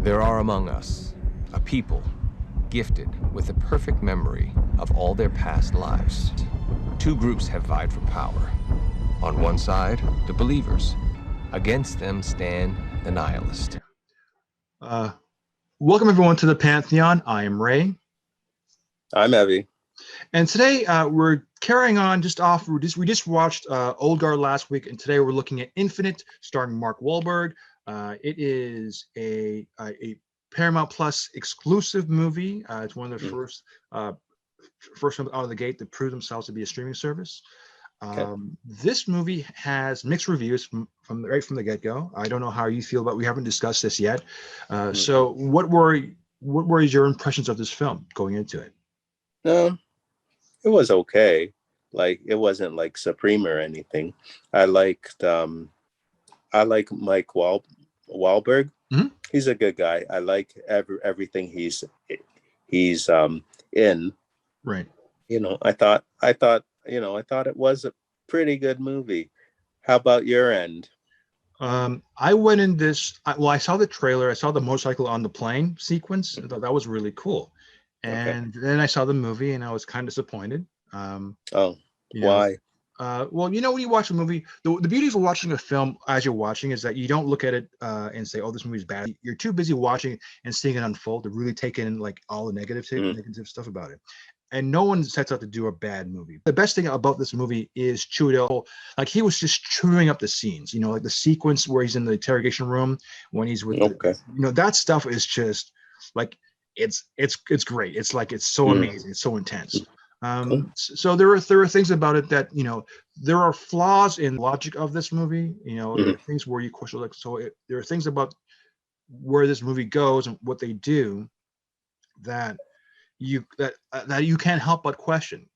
There are among us a people gifted with the perfect memory of all their past lives. Two groups have vied for power. On one side, the believers. Against them stand the nihilists. Welcome everyone to the Pantheon. I am Ray. I'm Evie. And today we're carrying on just off. We just watched Old Guard last week, and today we're looking at Infinite, starring Mark Wahlberg. It is a Paramount Plus exclusive movie. It's one of the first films out of the gate to prove themselves to be a streaming service. This movie has mixed reviews from right from the get-go. I don't know how you feel, but we haven't discussed this yet. So what were your impressions of this film going into it? It was okay. Like, it wasn't like supreme or anything. I like Mike Wahlberg. Mm-hmm. He's a good guy. I like everything he's in. Right. I thought it was a pretty good movie. How about your end? I went in this. I saw the trailer. I saw the motorcycle on the plane sequence. I thought that was really cool. And then I saw the movie, and I was kind of disappointed. Why? Well, when you watch a movie, the beauty of watching a film as you're watching is that you don't look at it and say, "Oh, this movie's bad." You're too busy watching and seeing it unfold to really take in like all the negative stuff about it. And no one sets out to do a bad movie. The best thing about this movie is Chiwetel. Like, he was just chewing up the scenes. Like the sequence where he's in the interrogation room when he's with that stuff is just like it's great. It's like it's so amazing. It's so intense. So there are things about it that there are flaws in logic of this movie. There are things where you question there are things about where this movie goes and what they do that you can't help but question.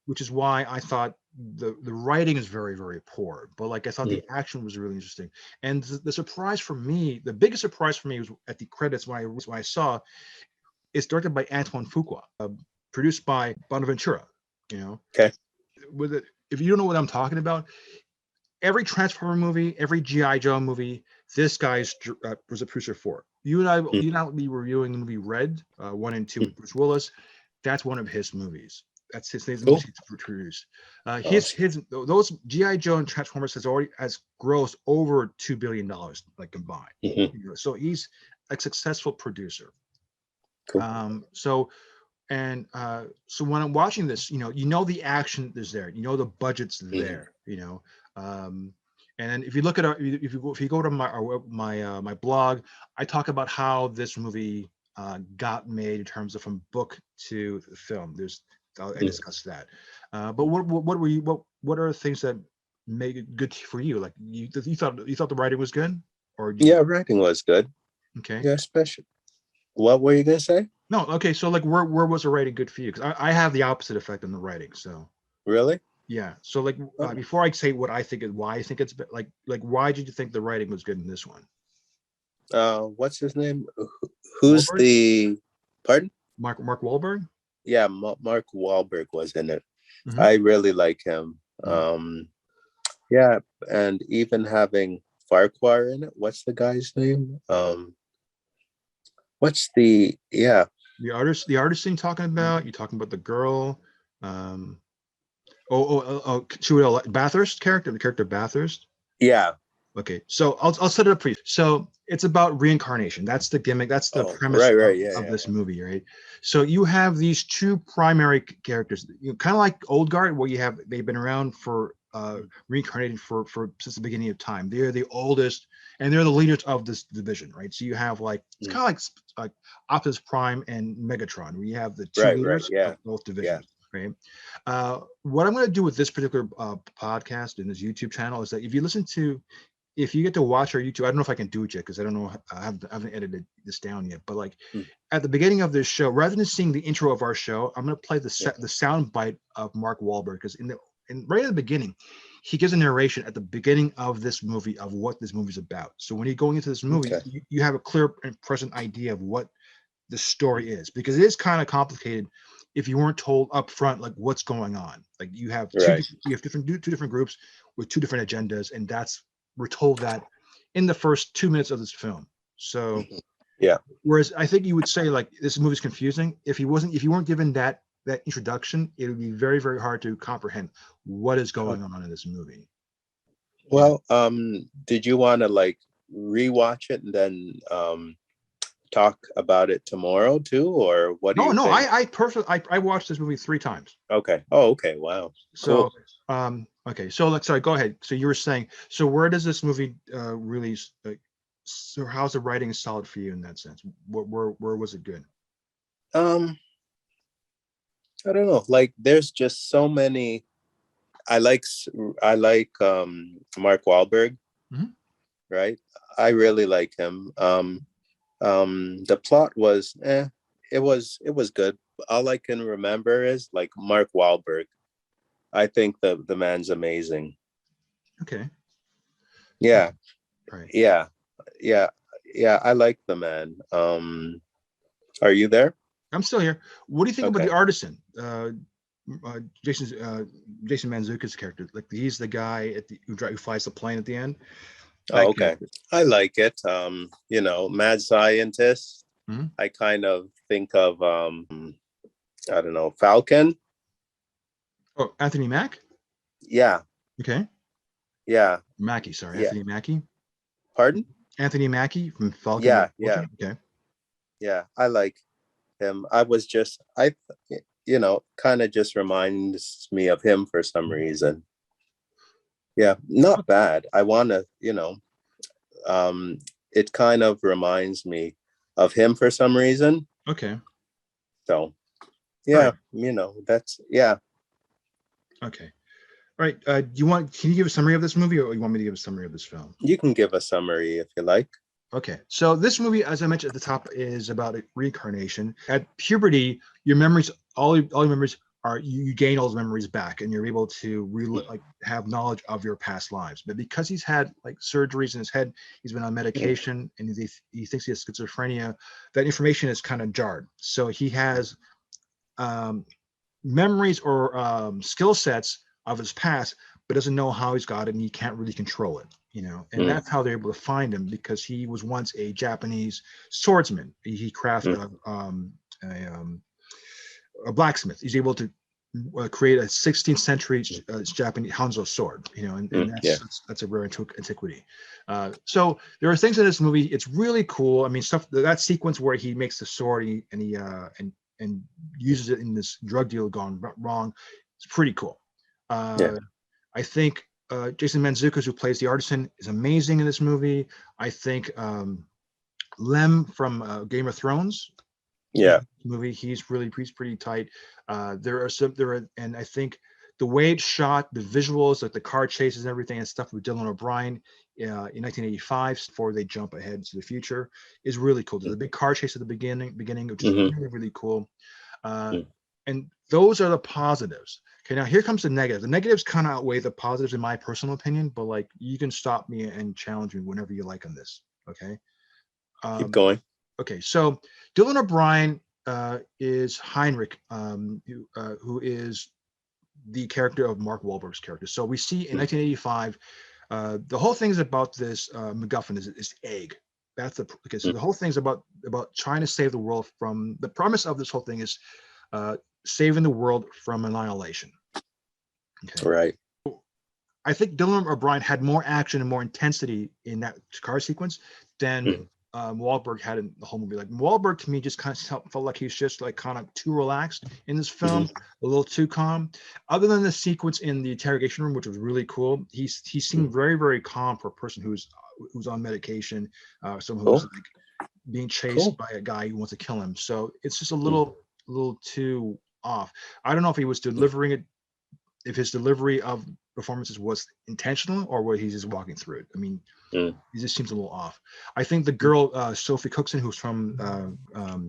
Which is why I thought the writing is very, very poor, but like I thought the action was really interesting. And the surprise for me, the biggest surprise for me was at the credits when I saw it's directed by Antoine Fuqua, produced by Bonaventura. With it, if you don't know what I'm talking about, every Transformer movie, every G.I. Joe movie, this guy was a producer for. You and I will be reviewing the movie Red 1 and 2 with Bruce Willis. That's one of his movies. That's his movies he's produced. Those G.I. Joe and Transformers has grossed over $2 billion like combined. So he's a successful producer. Cool. So when I'm watching this, the action is there, the budget's there, and then if you look at if you go to my blog, I talk about how this movie got made in terms of from book to the film. I discussed that. But what are the things that make it good for you? Like you thought the writing was good, or writing was good. Okay. Yeah, special. What were you gonna say? No, okay. So like, where was the writing good for you? Because I have the opposite effect on the writing. So really, yeah. So like, before I say what I think is why I think it's like why did you think the writing was good in this one? What's his name? Who's Wahlberg? the pardon? Mark Wahlberg. Yeah, Mark Wahlberg was in it. I really like him. Yeah, and even having Farquhar in it. What's the guy's name? What's the artist thing talking about? You talking about the girl? Chiwetel Bathurst character, the character Bathurst. Yeah. Okay, so I'll set it up for you. So it's about reincarnation. That's the gimmick. That's the premise of this movie, right? So you have these two primary characters, kind of like Old Guard, where they've been around for reincarnating for since the beginning of time. They're the oldest, and they're the leaders of this division, right? So you have it's kind of like Optimus Prime and Megatron, where you have the two leaders of both divisions. Right. What I'm going to do with this particular podcast and this YouTube channel is that if you get to watch our YouTube, I don't know if I can do it yet because I don't know, I haven't edited this down yet. But like at the beginning of this show, rather than seeing the intro of our show, I'm going to play the sound bite of Mark Wahlberg, because right at the beginning, he gives a narration at the beginning of this movie of what this movie is about. So when you're going into this movie, you have a clear and present idea of what the story is, because it is kind of complicated if you weren't told up front like what's going on. Like you have two different groups with two different agendas, and we're told that in the first 2 minutes of this film. So Yeah. whereas I think you would say like this movie's confusing. If you weren't given that introduction, it would be very, very hard to comprehend what is going on in this movie. Well, did you want to like rewatch it and then talk about it tomorrow too, or what do No, you no, think? I watched this movie 3 times. Okay. Oh, okay. Wow. So, Cool. okay. So, like, sorry, go ahead. So you were saying, so where does this movie really, like, so how's the writing solid for you in that sense? Where was it good? Um, I don't know. Like, there's just so many. I like Mark Wahlberg, Mhm. right? I really like him. The plot was it was good. All I can remember is like Mark Wahlberg. I think the man's amazing. Okay. Yeah, Right. yeah, yeah, yeah. I like the man. Are you there? I'm still here. What do you think about the Okay. artisan? Jason Jason Mantzoukas' character, like he's the guy who flies the plane at the end. Oh, That okay. character. I like it. Mad scientist. Mhm. I kind of think of I don't know, Falcon. Oh, Anthony Mack. Yeah, Okay, yeah, Mackie. Sorry, yeah. Anthony Mackie. Pardon? Anthony Mackie from Falcon Yeah, Winter yeah, Soldier. Okay. yeah. I like him. Kind of just reminds me of him for some reason. Yeah, not bad. I want to, it kind of reminds me of him for some reason. Okay. So, All right. yeah, yeah. Okay. All right. Can you give a summary of this movie, or you want me to give a summary of this film? You can give a summary if you like. Okay. So this movie, as I mentioned at the top, is about reincarnation. At puberty, your memories, all your memories are you gain all those memories back, and you're able to have knowledge of your past lives. But because he's had like surgeries in his head, he's been on medication, and he thinks he has schizophrenia. That information is kind of jarred. So he has memories or skill sets of his past, but doesn't know how he's got it, and he can't really control it. And that's how they're able to find him, because he was once a Japanese swordsman. He crafted a blacksmith. He's able to create a 16th century Japanese Hanzo sword. And Yeah. that's a rare antiquity. So there are things in this movie. It's really cool. I mean, that sequence where he makes the sword and uses it in this drug deal gone wrong. It's pretty cool. Yeah. I think Jason Mantzoukas, who plays the artisan, is amazing in this movie. I think Lem from Game of Thrones, Yeah. he's pretty tight. And I think the way it's shot, the visuals, like the car chases and everything and stuff with Dylan O'Brien in 1985, before they jump ahead to the future, is really cool. There's a big car chase at the beginning, which is really, really cool. And those are the positives. Okay, now here comes the negative. The negatives kind of outweigh the positives in my personal opinion, but like you can stop me and challenge me whenever you like on this. Okay. Keep going. Okay, so Dylan O'Brien is Heinrich, who is the character of Mark Wahlberg's character. So we see in 1985, the whole thing is about this MacGuffin is egg. So the whole thing's about trying to save the world from the premise of this whole thing is saving the world from annihilation. Okay. Right. I think Dylan O'Brien had more action and more intensity in that car sequence than Wahlberg had in the whole movie. Like Wahlberg to me just kind of felt like he's just like kind of too relaxed in this film, a little too calm. Other than the sequence in the interrogation room, which was really cool, he seemed very, very calm for a person who's on medication, someone who's like being chased by a guy who wants to kill him. So it's just a little too off. I don't know if he was delivering it, if his delivery of performances was intentional or whether he's just walking through it. I mean, it just seems a little off. I think the girl, Sophie Cookson, who's from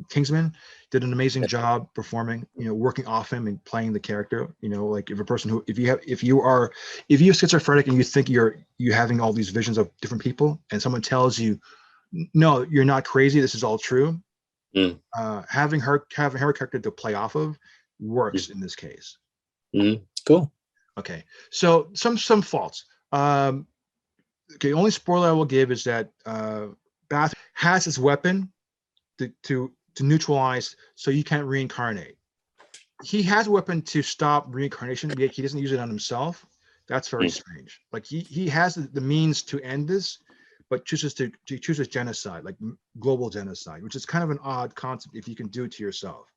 Kingsman, did an amazing job performing, working off him and playing the character. Like if you're schizophrenic and you think you're having all these visions of different people and someone tells you, no, you're not crazy, this is all true. Having her character to play off of works in this case. Cool. Okay, so some faults. Okay, only spoiler I will give is that Bath has his weapon to neutralize, so you can't reincarnate. He has a weapon to stop reincarnation, yet he doesn't use it on himself. That's very strange. Like he has the means to end this, but chooses to chooses genocide, like global genocide, which is kind of an odd concept if you can do it to yourself.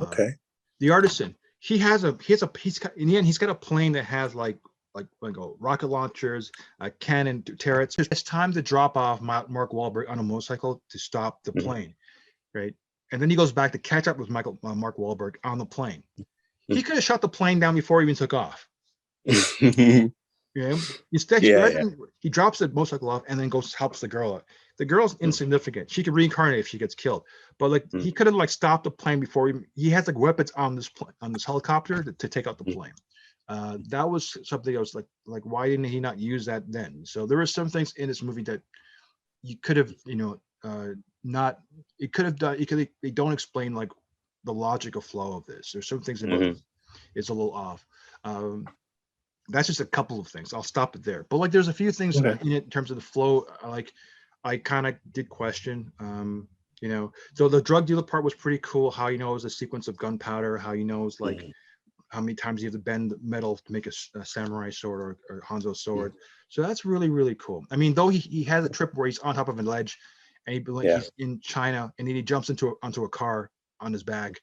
Okay. The artisan, he's got, in the end, he's got a plane that has like rocket launchers, cannon turrets. It's time to drop off Mark Wahlberg on a motorcycle to stop the plane, right? And then he goes back to catch up with Mark Wahlberg on the plane. He could have shot the plane down before he even took off. Yeah. Instead, he drops the motorcycle off and then goes helps the girl out. The girl's insignificant. She could reincarnate if she gets killed. But like he could have like stopped the plane before he has like weapons on this helicopter to take out the plane. That was something I was like why didn't he not use that then? So there were some things in this movie that you could have, not, it could have done. They don't explain like the logical flow of this. There's some things about it's a little off. That's just a couple of things. I'll stop it there. But like, there's a few things in it in terms of the flow. I kind of did question. So the drug dealer part was pretty cool. How it was a sequence of gunpowder. How like how many times you have to bend metal to make a samurai sword or Hanzo sword. So that's really, really cool. I mean, though he has a trip where he's on top of a ledge, and he's in China, and then he jumps onto a car on his back,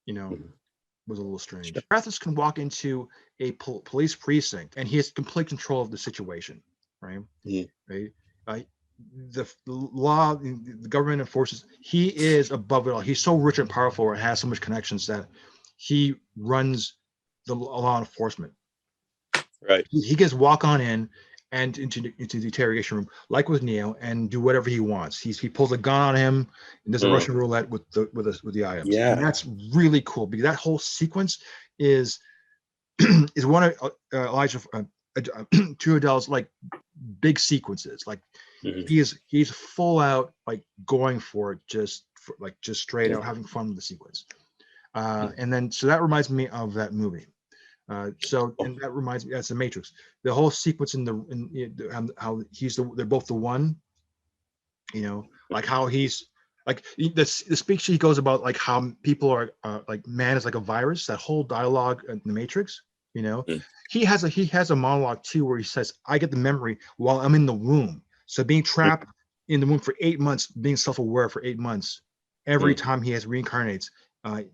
was a little strange. Rathus can walk into a police precinct, and he has complete control of the situation, right? Right. The law, the government enforces. He is above it all. He's so rich and powerful, or has so much connections that he runs the law enforcement. Right. He gets walk on in and into the interrogation room, like with Neo, and do whatever he wants. He pulls a gun on him and does a Russian roulette with the items. Yeah, and that's really cool because that whole sequence is one of Elijah Trudel's like big sequences. Like he's full out like going for it, just straight out having fun with the sequence. And then so that reminds me of that movie. And that reminds me, that's the Matrix. The whole sequence how they're both the one, like how he's like the speech he goes about like how people are like man is like a virus. That whole dialogue in the Matrix, he has a monologue too where he says, "I get the memory while I'm in the womb." So being trapped in the womb for 8 months, being self-aware for 8 months, every time he has reincarnates.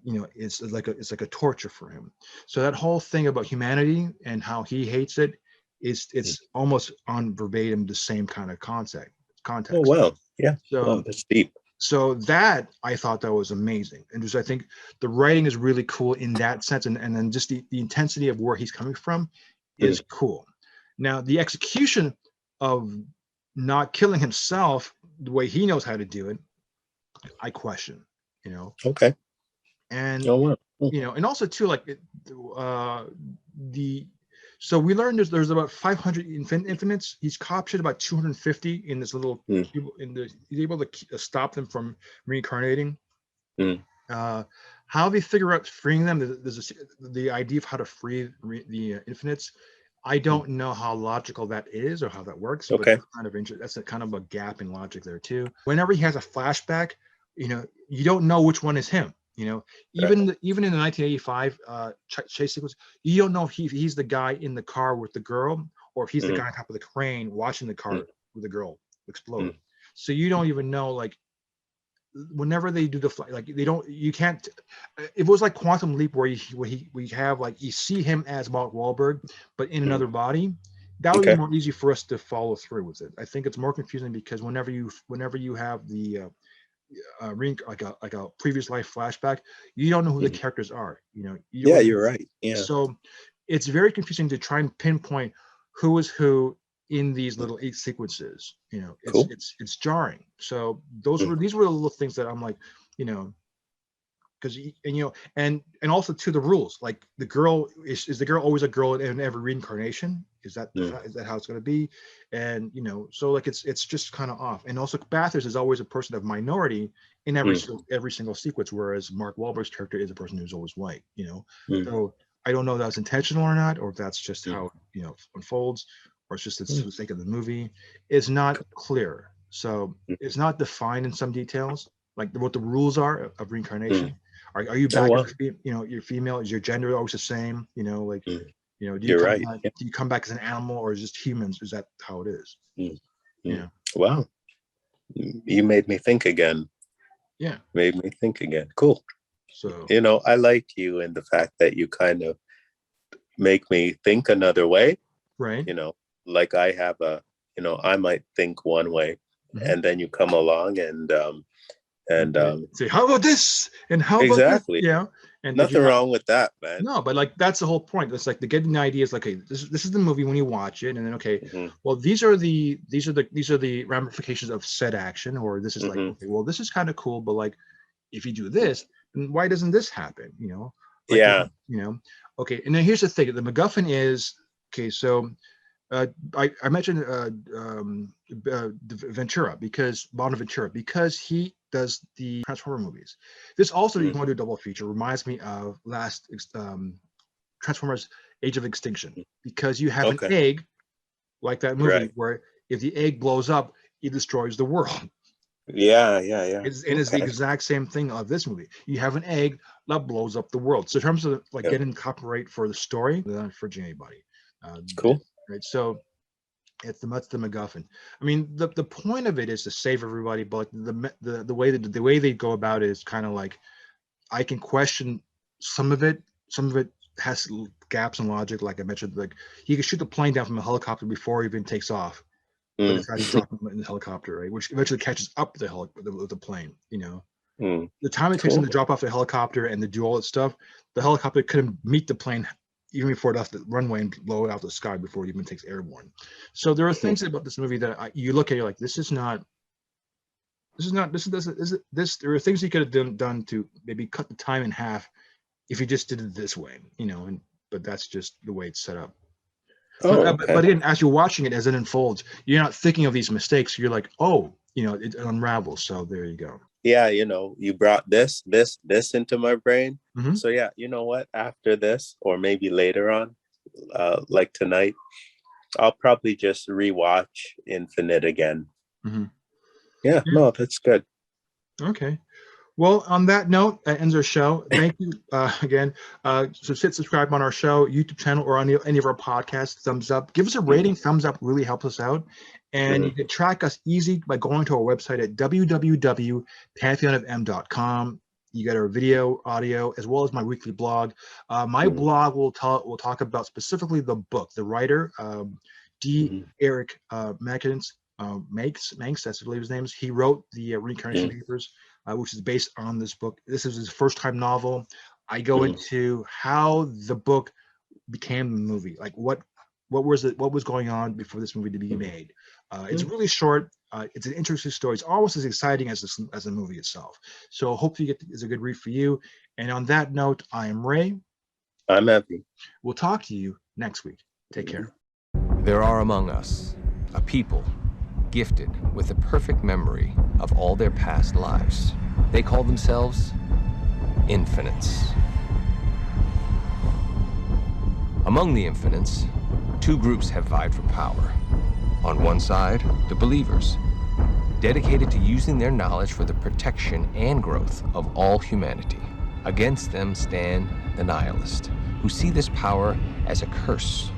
It's like a torture for him. So that whole thing about humanity and how he hates it it's almost on verbatim the same kind of context. Oh wow, yeah. So that's deep. So that I thought that was amazing, and just I think the writing is really cool in that sense, and then just the intensity of where he's coming from is cool. Now the execution of not killing himself the way he knows how to do it, I question. Okay. And wow. And also too, like so we learned there's about 500 infinites. He's captured about 250 in this little cube. He's able to stop them from reincarnating. How they figure out freeing them? There's the idea of how to free the infinites. I don't know how logical that is or how that works. Okay. But kind of that's a kind of a gap in logic there too. Whenever he has a flashback, you don't know which one is him. Even in the 1985 chase sequence, you don't know if he's the guy in the car with the girl or if he's the guy on top of the crane watching the car with the girl explode. So you don't even know, like, whenever they do the like you can't. It was like Quantum Leap where we have like you see him as Mark Wahlberg but in another body. That would be more easy for us to follow through with it. I think it's more confusing because whenever you have the like a previous life flashback, you don't know who the characters are. You're right. Yeah. So it's very confusing to try and pinpoint who is who in these little 8 sequences. It's jarring. So these were the little things that I'm like, because and also to the rules, like the girl is the girl always a girl in every reincarnation? Is that how it's going to be? And so like it's just kind of off. And also Bathurst is always a person of minority in every single sequence, whereas Mark Wahlberg's character is a person who's always white. So I don't know if that's intentional or not, or if that's just how unfolds, or it's just for the sake of the movie. It's not clear. So it's not defined in some details, like what the rules are of reincarnation. Mm. Are you Oh, back wow. as you're female? Is your gender always the same? Like Mm. do you You're come right. back, Yeah. do you come back as an animal or is just humans? Is that how it is? Mm. Yeah. Mm. Wow. You made me think again. Yeah. Made me think again. Cool. So I like you in the fact that you kind of make me think another way. right. Like I have I might think one way, Mhm. and then you come along and Say, how about this? And how about this? exactly. Yeah. And if Nothing you're not, wrong with that, man. no, but like that's the whole point. It's like the getting the idea is like, okay, this is the movie when you watch it, and then okay, Hmm. well these are the ramifications of said action, or this is like, Hmm. okay, well this is kind of cool, but like if you do this, then why doesn't this happen? Like Yeah. okay, and then here's the thing: the MacGuffin is okay. So I mentioned Ventura because Bonaventura because he does the Transformer movies. This also you Mm. can want to do a double feature. Reminds me of Transformers: Age of Extinction because you have an Okay. egg like that movie Right. where if the egg blows up, it destroys the world. Yeah. Yeah. Yeah. It's the Okay. exact same thing of this movie. You have an egg that blows up the world. So in terms of like Yeah. getting copyright for the story, they're not infringing anybody. Cool. Right. So that's the MacGuffin. I mean, the point of it is to save everybody, but the way they go about it is kind of like I can question some of it. Some of it has gaps in logic, like I mentioned. Like he can shoot the plane down from a helicopter before it even takes off, but Mm. it's actually dropping in the helicopter, right? Which eventually catches up the plane. Mm. The time it takes them to drop off the helicopter and to do all that stuff, the helicopter couldn't meet the plane even before it left the runway and blow it out the sky before it even takes airborne. So there are things about this movie that you look at, you're like, this is there are things you could have done to maybe cut the time in half if you just did it this way, but that's just the way it's set up. Oh, But okay. but again, as you're watching it, as it unfolds, you're not thinking of these mistakes. You're like, oh, it unravels. So there you go. Yeah, you brought this into my brain. Mhm. So yeah, you know what? After this, or maybe later on, like tonight, I'll probably just rewatch Infinite again. Mhm. Yeah, Yeah. no, that's good. Okay. Well, on that note, that ends our show. Thank you again. So hit subscribe on our show, YouTube channel, or on any of our podcasts. Thumbs up. Give us a rating. Thumbs up really helps us out. And you can track us easy by going to our website at www.pantheonofm.com. You get our video, audio, as well as my weekly blog. My blog will talk about specifically the book. The writer, D. Eric Manx, that's I believe his name is. He wrote the Reincarnation Papers, which is based on this book. This is his first time novel. I go into how the book became the movie, like what was going on before this movie to be made. It's really short. It's an interesting story. It's almost as exciting as the movie itself. So hopefully it's a good read for you. And on that note, I am Ray. I'm happy. We'll talk to you next week. Take care. There are among us a people gifted with the perfect memory of all their past lives. They call themselves infinites. Among the infinites, two groups have vied for power. On one side, the believers, dedicated to using their knowledge for the protection and growth of all humanity. Against them stand the nihilists, who see this power as a curse